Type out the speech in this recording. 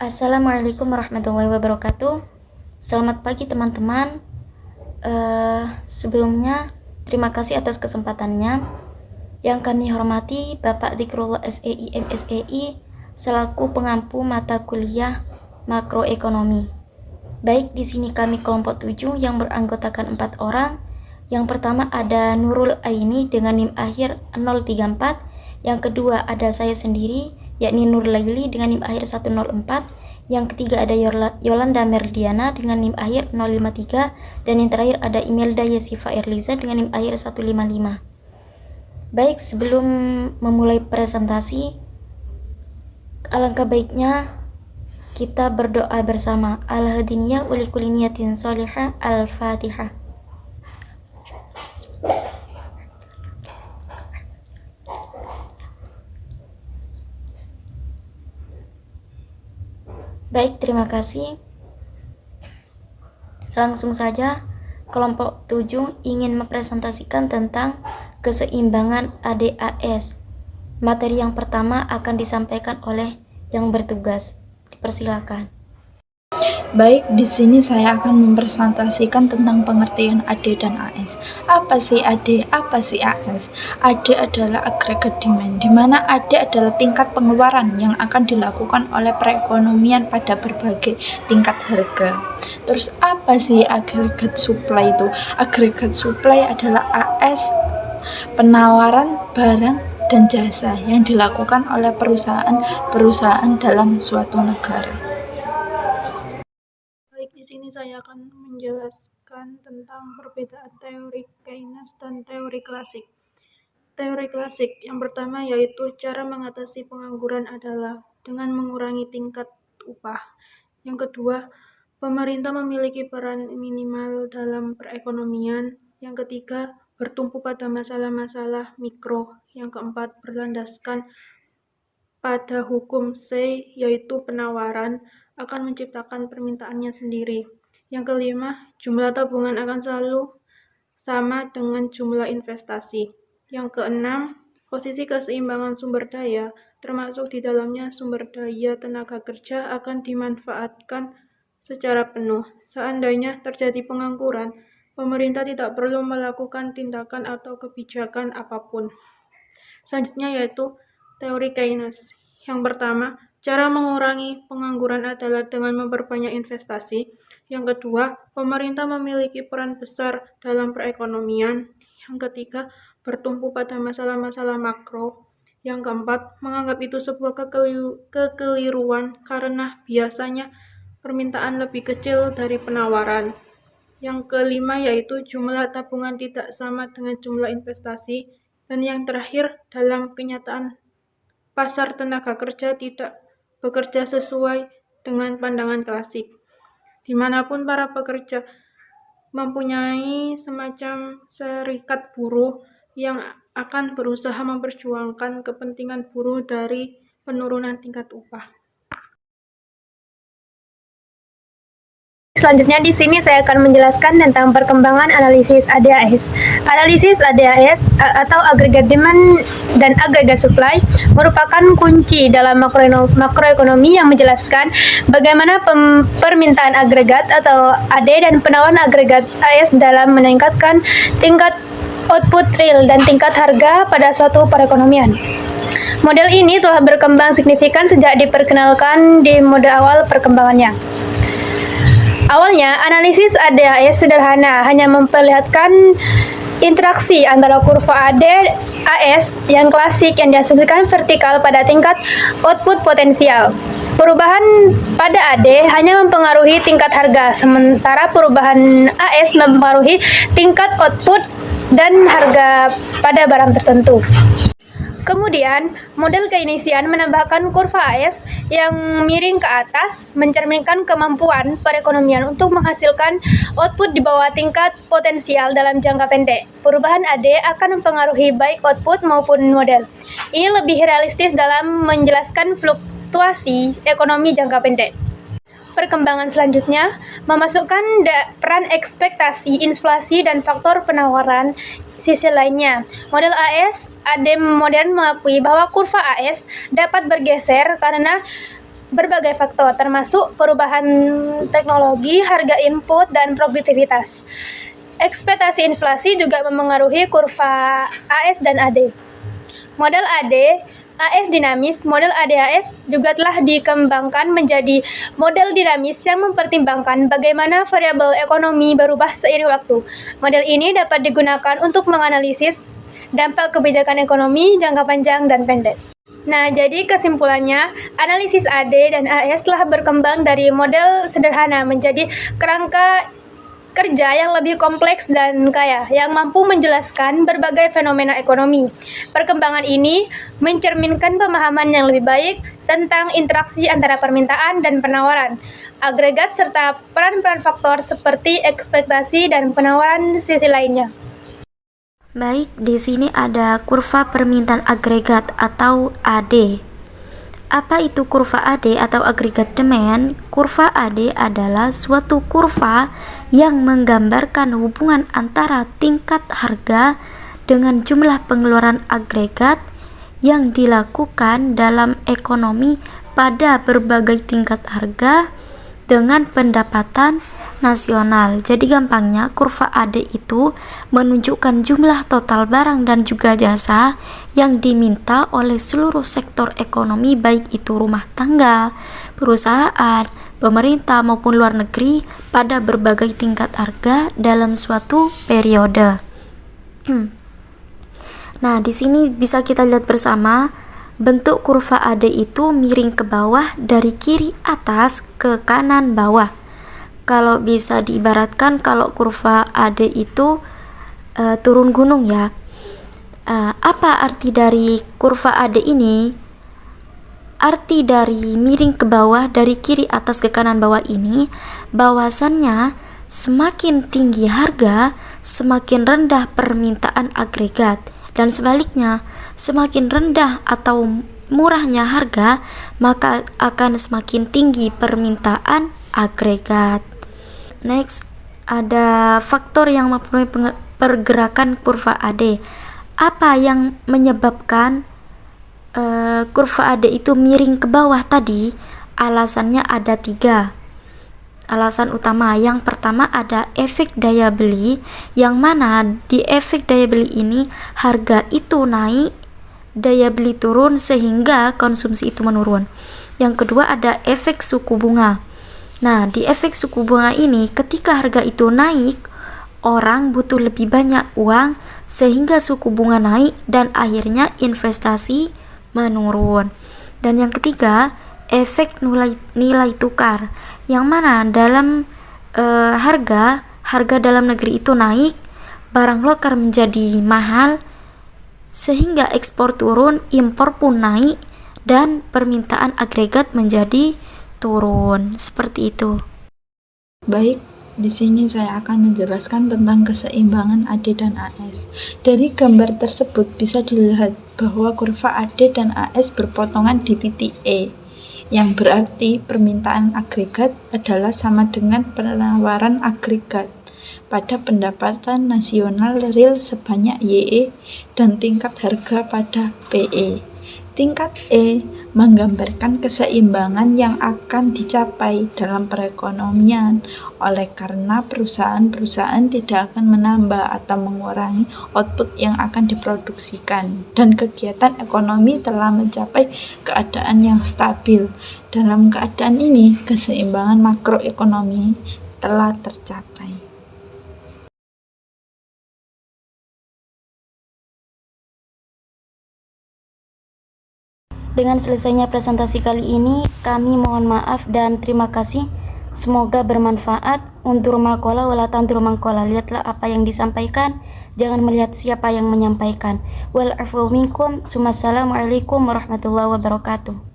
Assalamualaikum warahmatullahi wabarakatuh. Selamat pagi teman-teman. Sebelumnya terima kasih atas kesempatannya. Yang kami hormati Bapak Dzikrullah SEI MSEI selaku pengampu mata kuliah makroekonomi. Baik, di sini kami kelompok 7 yang beranggotakan 4 orang. Yang pertama ada Nurul Aini dengan NIM akhir 034. Yang kedua ada saya sendiri, yakni Nur Laili dengan NIM akhir 104. Yang ketiga ada Yolanda Merdiana dengan NIM akhir 053. Dan yang terakhir ada Imelda Yesifa Erliza dengan NIM akhir 155. Baik, sebelum memulai presentasi, alangkah baiknya kita berdoa bersama. Al-Hadiniyah uli kulli niyatin sholihah. Al-Fatihah. Baik, terima kasih. Langsung saja, kelompok 7 ingin mempresentasikan tentang keseimbangan ADAS. Materi yang pertama akan disampaikan oleh yang bertugas. Dipersilakan. Baik, di sini saya akan mempresentasikan tentang pengertian AD dan AS. Apa sih AD? Apa sih AS? AD adalah agregat demand, di mana AD adalah tingkat pengeluaran yang akan dilakukan oleh perekonomian pada berbagai tingkat harga. Terus apa sih agregat supply itu? Agregat supply adalah AS penawaran barang dan jasa yang dilakukan oleh perusahaan-perusahaan dalam suatu negara. Di sini saya akan menjelaskan tentang perbedaan teori Keynes dan teori klasik. Teori klasik yang pertama yaitu cara mengatasi pengangguran adalah dengan mengurangi tingkat upah. Yang kedua, pemerintah memiliki peran minimal dalam perekonomian. Yang ketiga, bertumpu pada masalah-masalah mikro. Yang keempat, berlandaskan pada hukum Say, yaitu penawaran akan menciptakan permintaannya sendiri. Yang kelima, jumlah tabungan akan selalu sama dengan jumlah investasi. Yang keenam, posisi keseimbangan sumber daya, termasuk di dalamnya sumber daya tenaga kerja akan dimanfaatkan secara penuh. Seandainya terjadi pengangguran, pemerintah tidak perlu melakukan tindakan atau kebijakan apapun. Selanjutnya yaitu teori Keynes. Yang pertama, cara mengurangi pengangguran adalah dengan memperbanyak investasi. Yang kedua, pemerintah memiliki peran besar dalam perekonomian. Yang ketiga, bertumpu pada masalah-masalah makro. Yang keempat, menganggap itu sebuah kekeliruan karena biasanya permintaan lebih kecil dari penawaran. Yang kelima yaitu jumlah tabungan tidak sama dengan jumlah investasi. Dan yang terakhir, dalam kenyataan pasar tenaga kerja tidak bekerja sesuai dengan pandangan klasik, dimanapun para pekerja mempunyai semacam serikat buruh yang akan berusaha memperjuangkan kepentingan buruh dari penurunan tingkat upah. Selanjutnya di sini saya akan menjelaskan tentang perkembangan analisis ADAS. Analisis ADAS atau agregat demand dan agregat supply merupakan kunci dalam makroekonomi yang menjelaskan bagaimana permintaan agregat atau AD dan penawaran agregat AS dalam meningkatkan tingkat output real dan tingkat harga pada suatu perekonomian. Model ini telah berkembang signifikan sejak diperkenalkan di mode awal perkembangannya. Awalnya, analisis ADAS sederhana, hanya memperlihatkan interaksi antara kurva AS yang klasik yang diasumsikan vertikal pada tingkat output potensial. Perubahan pada AD hanya mempengaruhi tingkat harga, sementara perubahan AS mempengaruhi tingkat output dan harga pada barang tertentu. Kemudian, model Keynesian menambahkan kurva AS yang miring ke atas, mencerminkan kemampuan perekonomian untuk menghasilkan output di bawah tingkat potensial dalam jangka pendek. Perubahan AD akan mempengaruhi baik output maupun model. Ini lebih realistis dalam menjelaskan fluktuasi ekonomi jangka pendek. Perkembangan selanjutnya memasukkan peran ekspektasi, inflasi, dan faktor penawaran. Sisi lainnya, model AD modern mengakui bahwa kurva AS dapat bergeser karena berbagai faktor, termasuk perubahan teknologi, harga input, dan produktivitas. Ekspektasi inflasi juga memengaruhi kurva AS dan AD. Model AS dinamis, model ADAS juga telah dikembangkan menjadi model dinamis yang mempertimbangkan bagaimana variabel ekonomi berubah seiring waktu. Model ini dapat digunakan untuk menganalisis dampak kebijakan ekonomi jangka panjang dan pendek. Nah, jadi kesimpulannya, analisis AD dan AS telah berkembang dari model sederhana menjadi kerangka kerja yang lebih kompleks dan kaya, yang mampu menjelaskan berbagai fenomena ekonomi. Perkembangan ini mencerminkan pemahaman yang lebih baik tentang interaksi antara permintaan dan penawaran, agregat, serta peran-peran faktor seperti ekspektasi dan penawaran sisi lainnya. Baik, di sini ada kurva permintaan agregat atau AD. Apa itu kurva AD atau agregat demand? Kurva AD adalah suatu kurva yang menggambarkan hubungan antara tingkat harga dengan jumlah pengeluaran agregat yang dilakukan dalam ekonomi pada berbagai tingkat harga dengan pendapatan nasional. Jadi gampangnya, kurva AD itu menunjukkan jumlah total barang dan juga jasa yang diminta oleh seluruh sektor ekonomi, baik itu rumah tangga, perusahaan, pemerintah maupun luar negeri pada berbagai tingkat harga dalam suatu periode. Nah, di sini bisa kita lihat bersama bentuk kurva AD itu miring ke bawah dari kiri atas ke kanan bawah. Kalau bisa diibaratkan, kalau kurva AD itu turun gunung ya. Apa arti dari kurva AD ini? Arti dari miring ke bawah dari kiri atas ke kanan bawah ini, bahwasannya semakin tinggi harga, semakin rendah permintaan agregat, dan sebaliknya, semakin rendah atau murahnya harga, maka akan semakin tinggi permintaan agregat. Next, ada faktor yang mempengaruhi pergerakan kurva AD. Apa yang menyebabkan kurva AD itu miring ke bawah tadi? Alasannya ada 3. Alasan utama. Yang pertama ada efek daya beli, yang mana di efek daya beli ini harga itu naik, daya beli turun sehingga konsumsi itu menurun. Yang kedua ada efek suku bunga. Nah, di efek suku bunga ini ketika harga itu naik, orang butuh lebih banyak uang sehingga suku bunga naik dan akhirnya investasi menurun. Dan yang ketiga, efek nilai tukar, yang mana dalam harga dalam negeri itu naik, barang lokal menjadi mahal sehingga ekspor turun, impor pun naik dan permintaan agregat menjadi turun. Seperti itu. Baik, di sini saya akan menjelaskan tentang keseimbangan AD dan AS. Dari gambar tersebut bisa dilihat bahwa kurva AD dan AS berpotongan di titik E, yang berarti permintaan agregat adalah sama dengan penawaran agregat pada pendapatan nasional real sebanyak YE dan tingkat harga pada PE. Tingkat E menggambarkan keseimbangan yang akan dicapai dalam perekonomian, oleh karena perusahaan-perusahaan tidak akan menambah atau mengurangi output yang akan diproduksikan, dan kegiatan ekonomi telah mencapai keadaan yang stabil. Dalam keadaan ini, keseimbangan makroekonomi telah tercapai. Dengan selesainya presentasi kali ini, kami mohon maaf dan terima kasih. Semoga bermanfaat. Undur makola wala tandur mangkola. Lihatlah apa yang disampaikan, jangan melihat siapa yang menyampaikan. Wal afu minkum. Assalamualaikum warahmatullahi wabarakatuh.